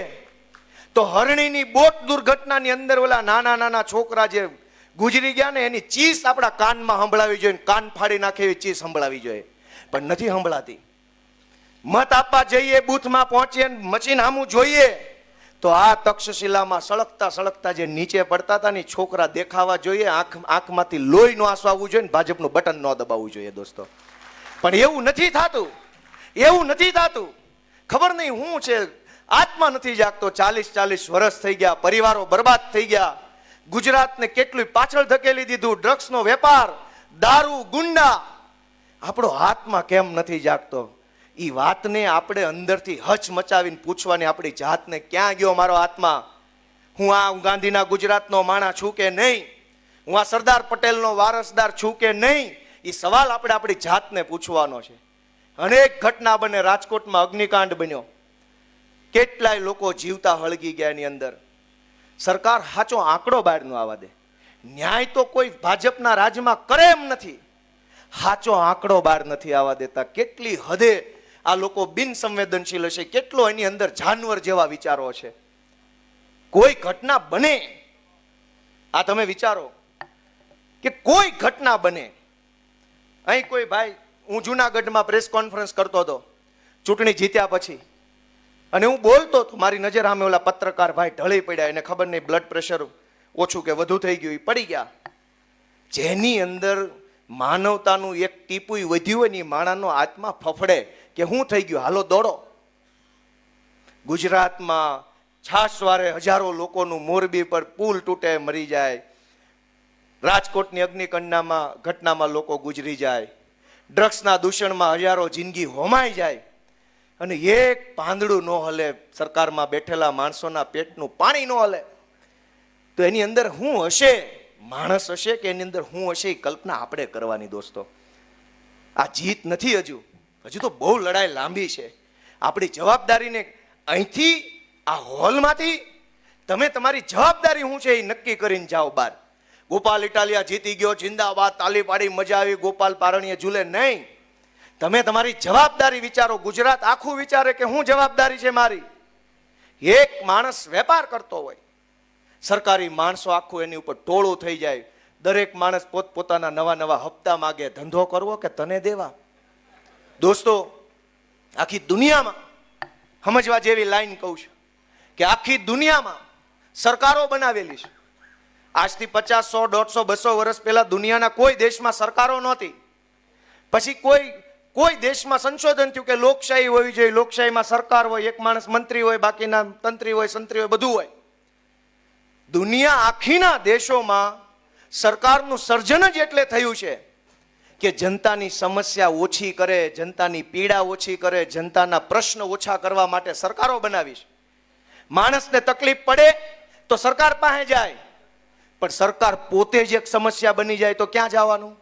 તો હરણીની બોટ દુર્ઘટનાની અંદર ઓલા નાના નાના છોકરા જે ગુજરી ગયા ને એની ચીસ આપણા કાનમાં સંભળાવી જોઈએ, કાન ફાડી નાખે એવી ચીસ સંભળાવી જોઈએ, પણ નથી સંભળાતી. મત આપવા જઈએ, બૂથમાં પહોંચીએ, મશીન સામું જોઈએ તો આ તક્ષશિલામાં સળગતા સળગતા જે નીચે પડતા હતા ને છોકરા દેખાવા જોઈએ, આંખમાંથી લોહી નો આંસુ આવવું જોઈએ, ભાજપનું બટન ન દબાવવું જોઈએ દોસ્તો. પણ એવું નથી થતું, એવું નથી થતું. ખબર નહીં શું છે, આત્મા નથી જાગતો. 40-40 વર્ષ થઈ ગયા, પરિવારો બરબાદ થઈ ગયા, ગુજરાતને કેટલું પાછળ ધકેલી દીધું. ડ્રગ્સનો વેપાર, દારૂ, ગુંડા. આપણો આત્મા કેમ નથી જાગતો? એ વાતને આપણે અંદરથી હચ મચાવીને પૂછવાની આપણી જાતને, ક્યાં ગયો મારો આત્મા? હું આ ગાંધીના ગુજરાતનો માણસ છું કે નહીં? હું આ સરદાર પટેલનો વારસદાર છું કે નહીં? એ સવાલ આપણે આપણી જાતને પૂછવાનો છે. અનેક ઘટના બને. રાજકોટમાં અગ્નિકાંડ બન્યો, કેટલાય લોકો જીવતા હળગી ગયા. એની અંદર સરકાર સાચો આંકડો બહાર ન આવવા દે. ન્યાય તો કોઈ ભાજપના રાજમાં કરે એમ નથી. સાચો આંકડો બહાર નથી આવવા દેતા. કેટલી હદે આ લોકો બિન સંવેદનશીલ હશે, કેટલો એની અંદર જાનવર જેવા વિચારો છે. કોઈ ઘટના બને, આ તમે વિચારો કે કોઈ ઘટના બને. અહીં કોઈ ભાઈ, હું જુનાગઢમાં પ્રેસ કોન્ફરન્સ કરતો હતો ચૂંટણી જીત્યા પછી, અને હું બોલતો તો મારી નજર સામે ઓલા પત્રકાર ભાઈ ઢળી પડ્યા, એને ખબર નહીં બ્લડ પ્રેશર ઓછું કે વધુ થઈ ગયું, એ પડી ગયા. જેની અંદર માનવતાનું એક ટીપું વધ્યું હોય ને એ માણસનો આત્મા ફફડે કે શું થઈ ગયું, હાલો દોડો. ગુજરાતમાં છાસવારે હજારો લોકોનું મોરબી પર પુલ તૂટે મરી જાય, રાજકોટની અગ્નિકાંડમાં ઘટનામાં લોકો ગુજરી જાય, ડ્રગ્સના દૂષણમાં હજારો જિંદગી હોમાઈ જાય, અને એક પાંદડું ન હલે, સરકારમાં બેઠેલા માણસોના પેટનું પાણી ન હલે. તો એની અંદર શું હશે, માણસ હશે કે એની અંદર શું હશે, એ કલ્પના આપણે કરવાની. દોસ્તો, આ જીત નથી, હજુ તો બહુ લડાઈ લાંબી છે. આપણી જવાબદારીને અહીંથી આ હોલમાંથી તમે તમારી જવાબદારી શું છે એ નક્કી કરીને જાઓ બહાર. ગોપાલ ઇટાલિયા જીતી ગયો, જિંદાબાદ, તાલી પાડી, મજા આવી, ગોપાલ પારણીએ ઝૂલે નહીં. તમે તમારી જવાબદારી વિચારો. ગુજરાત આખું વિચારે કે શું જવાબદારી છે મારી. એક માણસ વેપાર કરતો હોય, સરકારી માણસો આખું એની ઉપર ટોળું થઈ જાય, દરેક માણસ પોતપોતાના નવા નવા હપ્તા માગે, ધંધો કરવો કે તને દેવા. દોસ્તો, આખી દુનિયામાં સમજવા જેવી લાઈન કહું છું કે આખી દુનિયામાં સરકારો બનાવેલી છે. આજથી 50, 100, 150, 200 વર્ષ પહેલા દુનિયાના કોઈ દેશમાં સરકારો નહોતી. પછી કોઈ દેશમાં સંશોધન થયું કે લોકશાહી હોવી જોઈએ, લોકશાહીમાં સરકાર હોય, એક માણસ મંત્રી હોય, બાકીના તંત્રી હોય, સંત્રી હોય, બધું હોય. દુનિયા આખીના દેશોમાં સરકારનું સર્જન જ એટલે થયું છે કે જનતાની સમસ્યા ઓછી કરે, જનતાની પીડા ઓછી કરે, જનતાના પ્રશ્ન ઓછા કરવા માટે સરકારો બનાવી છે. માણસને તકલીફ પડે તો સરકાર પાસે જાય, પણ સરકાર પોતે જ એક સમસ્યા બની જાય તો ક્યાં જવાનું?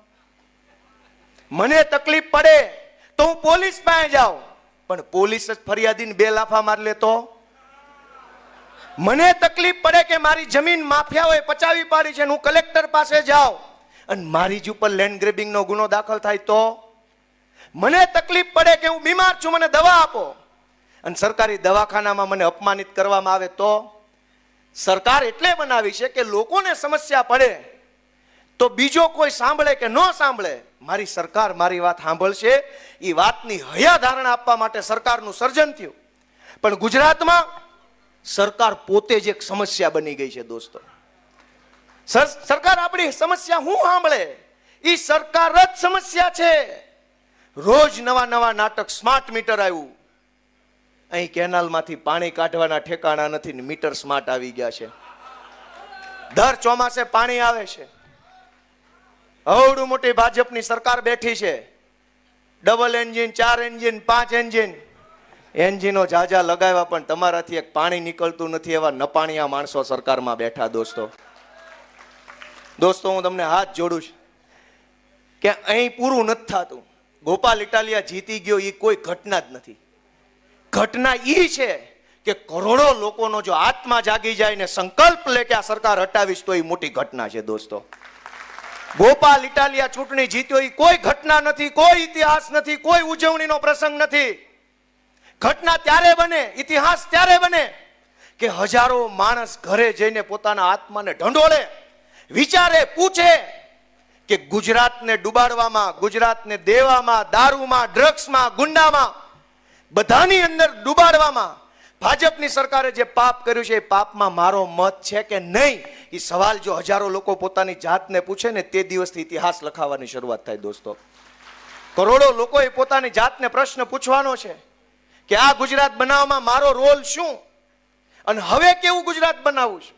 મને તકલીફ પડે તો હું પોલીસ પાસે જાઉં, પણ પોલીસ જ ફરિયાદીને 2 લાફા માર લે તો? મને તકલીફ પડે કે મારી જમીન માફિયાઓએ પચાવી પાડી છે, હું કલેક્ટર પાસે જાઉં અને મારી જ ઉપર લેન્ડ ગ્રેબિંગનો ગુનો દાખલ થાય તો? મને તકલીફ પડે કે હું બીમાર છું, મને દવા આપો, અને સરકારી દવાખાનામાં મને અપમાનિત કરવામાં આવે તો? સરકાર એટલે બનાવી છે કે લોકોને સમસ્યા પડે તો બીજો કોઈ સાંભળે કે ન સાંભળે, મારી સરકાર મારી વાત સાંભળશે, એ વાતની હૈયાધારણા આપવા માટે સરકારનું સર્જન થયું. પણ ગુજરાતમાં સરકાર પોતે જ એક સમસ્યા બની ગઈ છે. દોસ્તો, સરકાર આપણી સમસ્યા હું સાંભળે? એ સરકાર જ સમસ્યા છે. રોજ નવા નવા નાટક. સ્માર્ટ મીટર આવ્યું, અહીં કેનાલમાંથી પાણી કાઢવાના ઠેકાણા નથી ને મીટર સ્માર્ટ આવી ગયા છે. દર ચોમાસે પાણી આવે છે. અવડું મોટી ભાજપની સરકાર બેઠી છે, ડબલ એન્જિન, 4 એન્જિન, 5 એન્જિન, એન્જિનો જાજા લગાવ્યા, પણ તમારાથી એક પાણી નીકળતું નથી એવા નપાણિયા માણસો સરકારમાં બેઠા. દોસ્તો, હું તમને હાથ જોડું છું કે અહીં પૂરું નથી થતું. ગોપાલ ઇટાલિયા જીતી ગયો એ કોઈ ઘટના જ નથી. ઘટના એ છે કે કરોડો લોકોનો જો આત્મા જાગી જાય ને સંકલ્પ લે કે આ સરકાર હટાવીશ, તો એ મોટી ઘટના છે. દોસ્તો, ગોપાલ ઇટાલિયા ચૂંટણી જીત્યો એ કોઈ ઘટના નથી, કોઈ ઇતિહાસ નથી, કોઈ ઉજવણીનો પ્રસંગ નથી. ઘટના ત્યારે બને, ઇતિહાસ ત્યારે બને કે હજારો માણસ ઘરે જઈને પોતાના આત્માને ઢંઢોળે, વિચારે, પૂછે કે ગુજરાતને ડૂબાડવામાં, ગુજરાતને દેવામાં, દારૂમાં, ડ્રગ્સમાં, ગુંડામાં, બધાની અંદર ડૂબાડવામાં ભાજપની સરકારે જે પાપ કર્યું છે એ પાપમાં મારો મત છે કે નહીં, એ સવાલ જો હજારો લોકો પોતાની જાતને પૂછે ને તે દિવસથી ઇતિહાસ લખાવવાની શરૂઆત થાય. દોસ્તો, કરોડો લોકોએ પોતાની જાતને પ્રશ્ન પૂછવાનો છે કે આ ગુજરાત બનાવવામાં મારો રોલ શું, અને હવે કેવું ગુજરાત બનાવવું છે.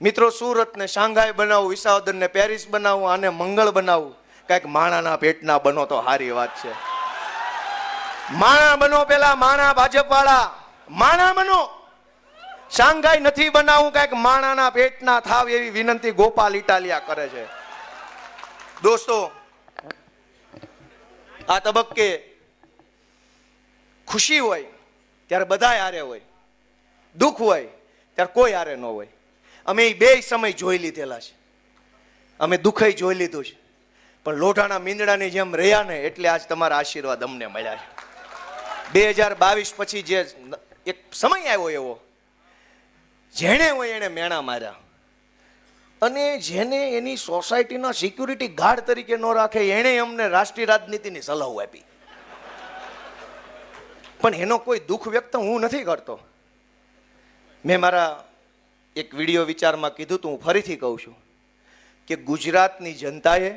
મિત્રો, સુરતને શાંઘાઈ બનાવવું, વિસાવદરને પેરિસ બનાવવું, આને મંગળ બનાવવું, કઈક માણાના પેટના બનો તો સારી વાત છે. માણા બનો, પેલા માણા ભાજપ વાળા માણા બનો. શાંઘાઈ નથી બનાવવું, કઈક માણાના પેટના થાવ એવી વિનંતી ગોપાલ ઇટાલિયા કરે છે. દોસ્તો, આ તબક્કે ખુશી હોય ત્યારે બધા હારે હોય, દુઃખ હોય ત્યારે કોઈ હારે ન હોય. અમે એ 2 સમય જોઈ લીધેલા છે. અમે દુઃખય જોઈ લીધું છે, પણ લોઢાના મીંદડાની જેમ રહ્યા ને એટલે આજ તમારા આશીર્વાદ અમને મળ્યા છે. 2022 પછી જે એક સમય આવ્યો એવો, જેણે હોય એને મેણા માર્યા, અને જેને એની સોસાયટીના સિક્યુરિટી ગાર્ડ તરીકે ન રાખે એને અમને રાષ્ટ્રીય રાજનીતિની સલાહ આપી. પણ એનો કોઈ દુઃખ વ્યક્ત હું નથી કરતો. મેં મારા એક વિડીયો વિચારમાં કીધું તો હું ફરીથી કહું છું કે ગુજરાતની જનતાએ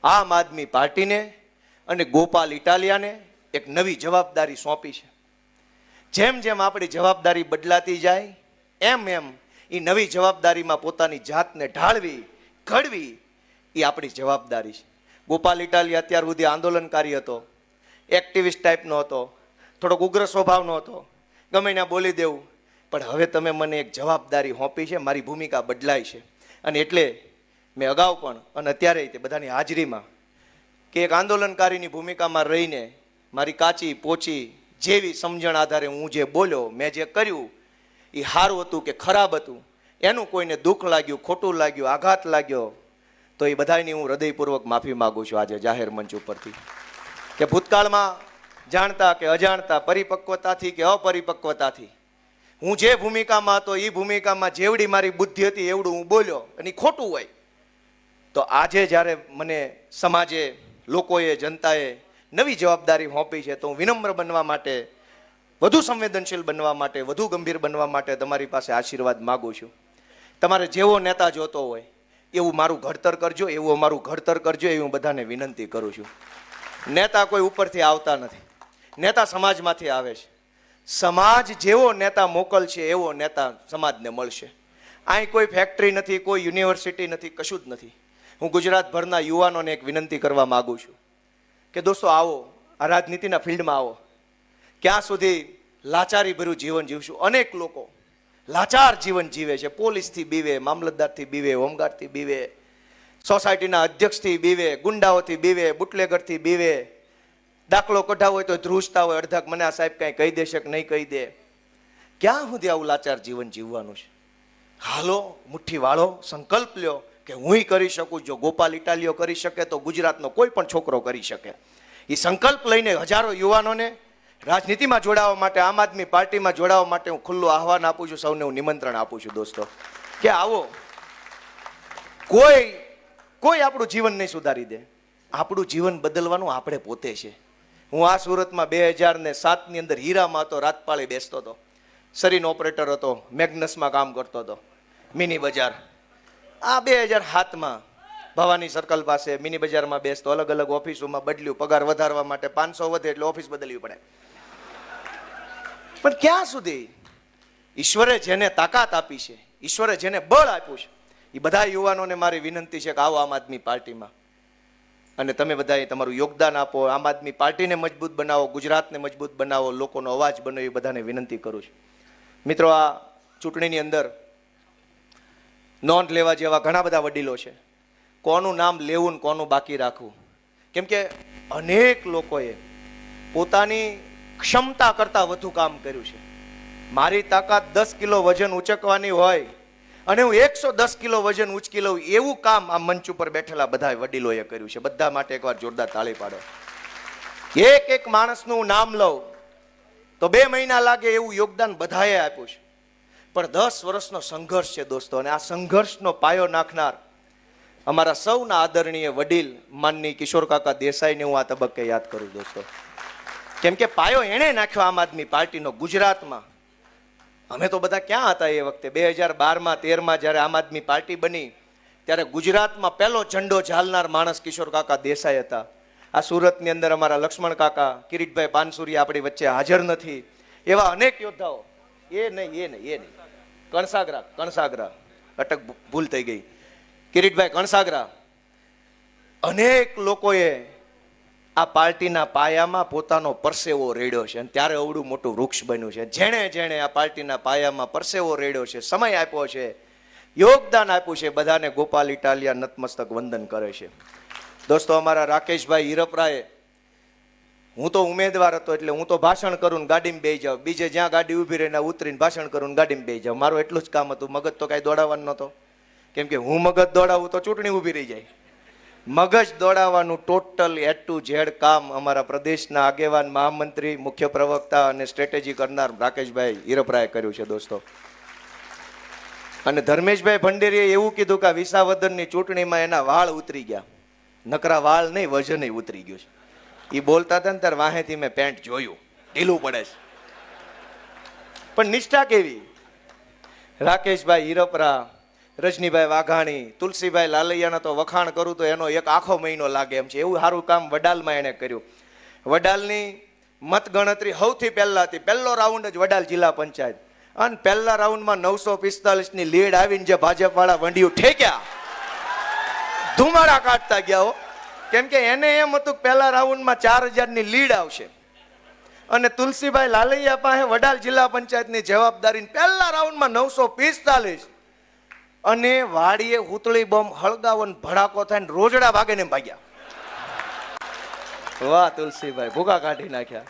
આમ આદમી પાર્ટીને અને ગોપાલ ઇટાલિયાને એક નવી જવાબદારી સોંપી છે. જેમ જેમ આપણી જવાબદારી બદલાતી જાય એમ એમ એ નવી જવાબદારીમાં પોતાની જાતને ઢાળવી ઘડવી એ આપણી જવાબદારી છે. ગોપાલ ઇટાલિયા અત્યાર સુધી આંદોલનકારી હતો, એક્ટિવિસ્ટ ટાઈપનો હતો, થોડોક ઉગ્ર સ્વભાવનો હતો, ગમે ત્યાં બોલી દેવું. પણ હવે તમે મને એક જવાબદારી સોંપી છે, મારી ભૂમિકા બદલાઈ છે. અને એટલે મેં અગાઉ પણ અને અત્યારે તે બધાની હાજરીમાં કે એક આંદોલનકારીની ભૂમિકામાં રહીને મારી કાચી પોચી જેવી સમજણ આધારે હું જે બોલ્યો, મેં જે કર્યું એ સારું હતું કે ખરાબ હતું, એનું કોઈને દુઃખ લાગ્યું, ખોટું લાગ્યું, આઘાત લાગ્યો તો એ બધાની હું હૃદયપૂર્વક માફી માગું છું આજે જાહેર મંચ ઉપરથી. કે ભૂતકાળમાં જાણતા કે અજાણતા, પરિપક્વતાથી કે અપરિપક્વતાથી હું જે ભૂમિકામાં હતો એ ભૂમિકામાં જેવડી મારી બુદ્ધિ હતી એવડું હું બોલ્યો અને એ ખોટું હોય તો આજે જ્યારે મને સમાજે, લોકોએ, જનતાએ નવી જવાબદારી સોંપી છે તો હું વિનમ્ર બનવા માટે, વધુ સંવેદનશીલ બનવા માટે, વધુ ગંભીર બનવા માટે તમારી પાસે આશીર્વાદ માગું છું. તમારે જેવો નેતા જોતો હોય એવું મારું ઘડતર કરજો, એવું અમારું ઘડતર કરજો એવી હું બધાને વિનંતી કરું છું. નેતા કોઈ ઉપરથી આવતા નથી, નેતા સમાજમાંથી આવે છે. સમાજ જેવો નેતા મોકલશે એવો નેતા સમાજને મળશે. અહીં કોઈ ફેક્ટરી નથી, કોઈ યુનિવર્સિટી નથી, કશું જ નથી. હું ગુજરાતભરના યુવાનોને એક વિનંતી કરવા માગું છું કે દોસ્તો આવો, આ રાજનીતિના ફિલ્ડમાં આવો. ક્યાં સુધી લાચારી ભર્યું જીવન જીવશું? અનેક લોકો લાચાર જીવન જીવે છે. પોલીસથી બીવે, મામલતદારથી બીવે, હોમગાર્ડથી બીવે, સોસાયટીના અધ્યક્ષથી બીવે, ગુંડાઓથી બીવે, બુટલેગરથી બીવે. દાખલો કઢાવો હોય તો ધ્રુજતા હોય અડધાક, મને આ સાહેબ કાંઈ કહી દેશે કે નહીં કહી દે. ક્યાં સુધી આવું લાચાર જીવન જીવવાનું છે? હાલો, મુઠ્ઠી વાળો, સંકલ્પ લ્યો કે હું કરી શકું. જો ગોપાલ ઇટાલિયો કરી શકે તો ગુજરાતનો કોઈ પણ છોકરો કરી શકે. એ સંકલ્પ લઈને હજારો યુવાનોને રાજનીતિમાં જોડાવા માટે, આમ આદમી પાર્ટીમાં જોડાવા માટે હું ખુલ્લું આહવાન આપું છું. સૌને હું નિમંત્રણ આપું છું દોસ્તો કે આવો. કોઈ આપણું જીવન નહીં સુધારી દે. આપણું જીવન બદલવાનું આપણે પોતે છે. હું આ સુરતમાં 2007ની અંદર હીરામાં હતો, રાતપાળી બેસતો હતો, સરીન ઓપરેટર હતો, મેગ્નસમાં કામ કરતો હતો, મિની બજાર. આ 2007માં ભવાની સર્કલ પાસે મિની બજારમાં બેસતો, અલગ અલગ ઓફિસોમાં બદલ્યું, પગાર વધારવા માટે 500 વધે એટલે ઓફિસ બદલવી પડે. પણ ક્યાં સુધી? ઈશ્વરે જેને તાકાત આપી છે, ઈશ્વરે જેને બળ આપ્યું છે, એ બધા યુવાનોને મારી વિનંતી છે કે આવો આમ આદમી પાર્ટીમાં અને તમે બધાએ તમારું યોગદાન આપો. આમ આદમી પાર્ટીને મજબૂત બનાવો, ગુજરાતને મજબૂત બનાવો, લોકોનો અવાજ બનો, એ બધાને વિનંતી કરું છું. મિત્રો, આ ચૂંટણીની અંદર નોંધ લેવા જેવા ઘણા બધા વડીલો છે. કોનું નામ લેવું ને કોનું બાકી રાખવું, કેમ કે અનેક લોકોએ પોતાની ક્ષમતા કરતાં વધુ કામ કર્યું છે. મારી તાકાત 10 કિલો વજન ઉચકવાની હોય અને હું 110 કિલો વજન ઉચકી લઉં એવું કામ આ મંચ ઉપર બેઠેલા બધા વડીલોએ કર્યું છે. બધા માટે એકવાર જોરદાર તાળી પાડો. એક એક માણસનું નામ લઉં તો 2 મહિના લાગે એવું યોગદાન બધાએ આપ્યું છે. પણ 10 વર્ષનો સંઘર્ષ છે દોસ્તો, અને આ સંઘર્ષનો પાયો નાખનાર અમારા સૌના આદરણીય વડીલ માનની કિશોર કાકા દેસાઈને હું આ તબક્કે યાદ કરું દોસ્તો. કેમ કે પાયો એણે નાખ્યો આમ આદમી પાર્ટીનો ગુજરાતમાં. અમે તો બધા ક્યાં હતા એ વખતે? 2012માં 13માં જ્યારે આમ આદમી પાર્ટી બની ત્યારે ગુજરાતમાં પહેલો ઝંડો ઝાલનાર માણસ કિશોર કાકા દેસાઈ હતા. આ સુરતની અંદર અમારા લક્ષ્મણ કાકા, કિરીટભાઈ પાનસુરિયા આપણી વચ્ચે હાજર નથી, એવા અનેક યોદ્ધાઓ. એ નહીં કણસાગરા અટક ભૂલ થઈ ગઈ, કિરીટભાઈ કણસાગરા. અનેક લોકોએ આ પાર્ટીના પાયામાં પોતાનો પરસેવો રેડ્યો છે અને ત્યારે અવડું મોટું વૃક્ષ બન્યું છે. જેણે આ પાર્ટીના પાયામાં પરસેવો રેડ્યો છે, સમય આપ્યો છે, યોગદાન આપ્યું છે, બધાને ગોપાલ ઇટાલિયા નતમસ્તક વંદન કરે છે. દોસ્તો, અમારા રાકેશભાઈ હિરપરાએ, હું તો ઉમેદવાર હતો એટલે હું તો ભાષણ કરું ને ગાડીમાં બેસી જાઉં, બીજે જ્યાં ગાડી ઊભી રહીને ઉતરીને ભાષણ કરું ને ગાડીમાં બેસી જાઉં. મારું એટલું જ કામ હતું, મગજ તો કાંઈ દોડાવવાનું નહોતો. કેમ કે હું મગજ દોડાવું તો ચૂંટણી ઊભી રહી જાય. મગજ દોડાવવાનું ટોટલ A to Z કામ અમારા પ્રદેશના આગેવાન, મહામંત્રી, મુખ્ય પ્રવક્તા અને સ્ટ્રેટેજી કરનાર રાકેશભાઈ હિરપરાએ કર્યું છે દોસ્તો. અને ધર્મેશભાઈ ભંડેરીએ એવું કીધું કે વિસાવદરની ચૂંટણીમાં એના વાળ ઉતરી ગયા. નકરા વાળ નહીં, વજન ઉતરી ગયું છે. એ બોલતા હતા ને ત્યારે વાહેથી મેં પેન્ટ જોયું. ઢીલું પડે છે. પણ નિષ્ઠા કેવી! રાકેશભાઈ હિરપરા, રજનીભાઈ વાઘાણી, તુલસીભાઈ લાલૈયાના તો વખાણ કરું તો એનો એક આખો મહિનો લાગે એમ છે. એવું સારું કામ વડાલમાં એણે કર્યું. વડાલની મતગણતરી સૌથી પહેલા હતી. પહેલો રાઉન્ડ જ વડાલ જિલ્લા પંચાયત, અને પહેલા રાઉન્ડમાં 945ની લીડ આવીને જે ભાજપ વાળા વંડિયું ઠેક્યા, ધુમાડા કાઢતા ગયા હો. કેમ કે એને એમ હતું કે પહેલા રાઉન્ડમાં 4000ની લીડ આવશે, અને તુલસીભાઈ લાલૈયા પાસે વડાલ જિલ્લા પંચાયતની જવાબદારી પહેલા રાઉન્ડમાં 945, અને વાડીએ હુતળી બોમ્બ હળગાવન ભડાકો થાય ને રોજડા ભાગે ને ભાગ્યા. વાહ તુલસીભાઈ, ભૂકા કાઢી નાખ્યા.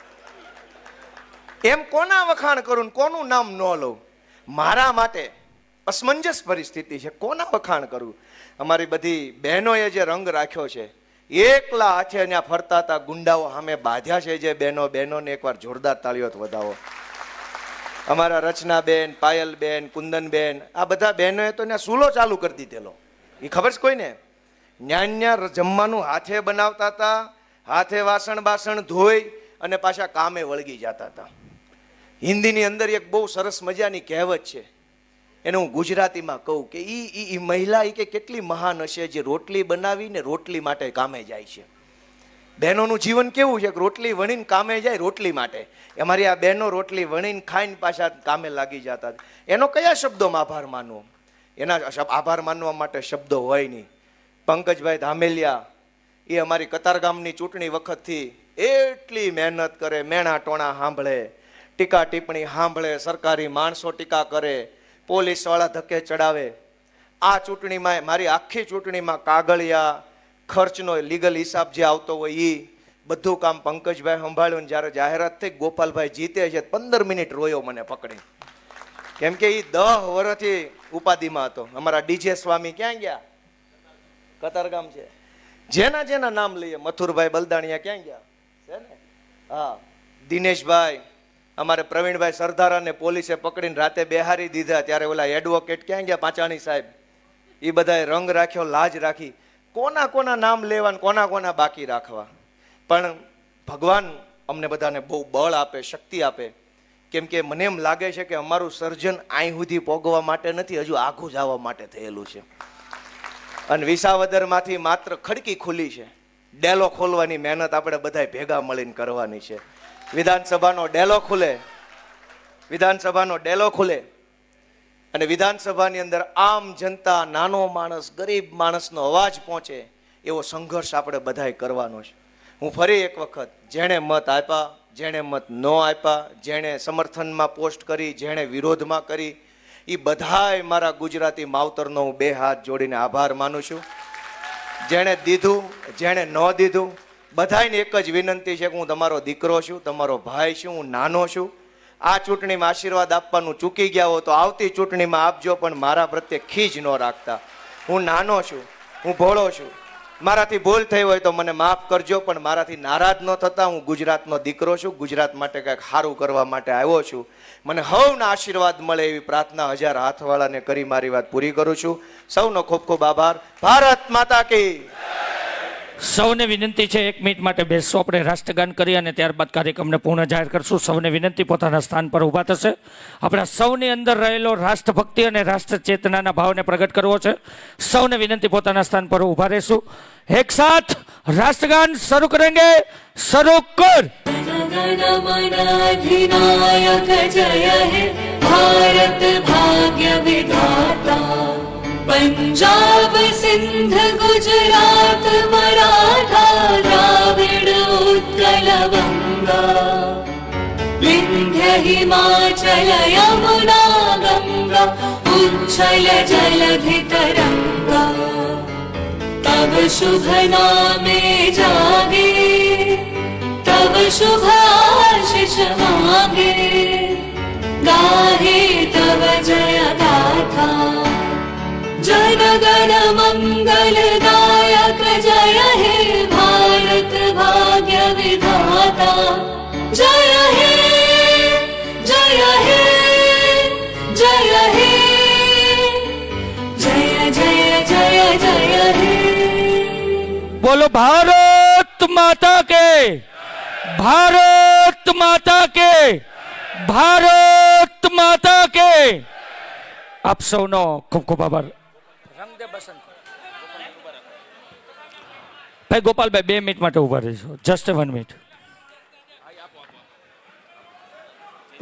એમ કોના વખાણ કરું ને કોનું નામ ન લઉં? મારા માટે અસમંજસ પરિસ્થિતિ છે, કોના વખાણ કરું? અમારી બધી બહેનોએ જે રંગ રાખ્યો છે, એકલા હાથે ત્યાં ફરતા હતા ગુંડાઓ સામે બાધ્યા છે જે બહેનોને એકવાર જોરદાર તાળીઓ વધાવો. અમારા રચનાબેન, પાયલબેન, કુંદનબેન, આ બધા બહેનોએ તો ત્યાં સૂલો ચાલુ કરી દીધેલો. એ ખબર છે કોઈને? ન્યા જમવાનું હાથે બનાવતા હતા, હાથે વાસણ ધોઈ અને પાછા કામે વળગી જતા હતા. હિન્દીની અંદર એક બહુ સરસ મજાની કહેવત છે, એને હું ગુજરાતીમાં કહું કે ઈ મહિલા કે કેટલી મહાન હશે જે રોટલી બનાવીને રોટલી માટે કામે જાય છે. બહેનોનું જીવન કેવું છે કે રોટલી વણીને કામે જાય રોટલી માટે. અમારી આ બહેનો રોટલી વણીને ખાઈને પાછા કામે લાગી જતા. એનો કયા શબ્દોમાં આભાર માનવો? એના આભાર માનવા માટે શબ્દો હોય નહીં. પંકજભાઈ ધામેલિયા એ અમારી કતારગામની ચૂંટણી વખતથી એટલી મહેનત કરે, મેણા ટોણા સાંભળે, ટીકા ટિપ્પણી સાંભળે, સરકારી માણસો ટીકા કરે, પોલીસ વાળા ધક્કે ચડાવે. આ ચૂંટણીમાં મારી આખી ચૂંટણીમાં કાગળિયા, ખર્ચનો લીગલ હિસાબ જે આવતો હોય એ બધું કામ પંકજભાઈ સંભાળ્યું. જ્યારે જાહેરાત થઈ ગોપાલભાઈ જીતે છે 15 મિનિટ રોયો મને પકડી, કેમ કે એ 10 વર્ષથી ઉપાધિમાં હતો. અમારા ડીજે સ્વામી ક્યાં ગયા? કતારગામ છે. જેના નામ લઈએ, મથુરભાઈ બલદાણિયા ક્યાં ગયા છે ને? હા, દિનેશભાઈ, અમારે પ્રવીણભાઈ સરદારાને પોલીસે પકડીને રાતે બેહારી દીધા. ત્યારે ઓલા એડવોકેટ ક્યાં ગયા? પાંચાણી સાહેબ. એ બધાએ રંગ રાખ્યો, લાજ રાખી. કોના નામ લેવા, કોના બાકી રાખવા? પણ ભગવાન અમને બધાને બહુ બળ આપે, શક્તિ આપે. કેમ કે મને એમ લાગે છે કે અમારું સર્જન અહીં સુધી પોગવા માટે નથી, હજુ આઘું જવા માટે થયેલું છે. અને વિસાવદરમાંથી માત્ર ખડકી ખુલી છે, ડેલો ખોલવાની મહેનત આપણે બધા ભેગા મળીને કરવાની છે. વિધાનસભાનો ડેલો ખુલે અને વિધાનસભાની અંદર આમ જનતા, નાનો માણસ, ગરીબ માણસનો અવાજ પહોંચે એવો સંઘર્ષ આપણે બધાએ કરવાનો છે. હું ફરી એક વખત, જેણે મત આપ્યા, જેણે મત ન આપ્યા, જેણે સમર્થનમાં પોસ્ટ કરી, જેણે વિરોધમાં કરી, એ બધાય મારા ગુજરાતી માવતરનો હું 2 હાથ જોડીને આભાર માનું છું. જેણે દીધું, જેણે ન દીધું, બધાને એક જ વિનંતી છે કે હું તમારો દીકરો છું, તમારો ભાઈ છું, હું નાનો છું. આ ચૂંટણીમાં આશીર્વાદ આપવાનું ચૂકી ગયા હો તો આવતી ચૂંટણીમાં આપજો, પણ મારા પ્રત્યે ખીજ ન રાખતા. હું નાનો છું, હું ભોળો છું, મારાથી ભૂલ થઈ હોય તો મને માફ કરજો, પણ મારાથી નારાજ ન થતા. હું ગુજરાતનો દીકરો છું, ગુજરાત માટે કંઈક સારું કરવા માટે આવ્યો છું. મને હવના આશીર્વાદ મળે એવી પ્રાર્થના 1000 હાથવાળાને કરી મારી વાત પૂરી કરું છું. સૌનો ખૂબ ખૂબ આભાર. ભારત માતા કી. સૌને વિનંતી છે 1 મિનિટ માટે બેસશો. આપણે રાષ્ટ્રગાન કરી અને ત્યારબાદ કાર્યક્રમને પૂર્ણ જાહેર કરશું. સૌને વિનંતી પોતાના સ્થાન પર ઊભા થશે. આપણા સૌની અંદર રહેલો રાષ્ટ્રભક્તિ અને રાષ્ટ્ર ચેતનાના ભાવને પ્રગટ કરવો છે. સૌને વિનંતી પોતાના સ્થાન પર ઊભા રહેશું. એક સાથ રાષ્ટ્રગાન શરૂ કરેંગે. શરૂ કર. जय हे भारत भाग्य विधाता पंजाब सिंध गुजरात मराठा द्राविड उत्कल बंगा विंध्य हिमाचल यमुना गंगा उच्छल जलधि तरंगा तव शुभ नामे जागे तव शुभ आशीष मांगे गाहे तव जय गाथा जन गण मंगल दायक जय हे भारत भाग्य विधाता जय हे जय हे जय हे जय जय जय जय हे। बोलो भारत माता के। ભારત માતા કે, ભારત માતા કે. આપ સૌનો ખૂબ ખૂબ આભાર. ભાઈ ગોપાલભાઈ 2 મિનિટ માટે ઉભા રહીશું. Just 1 minute.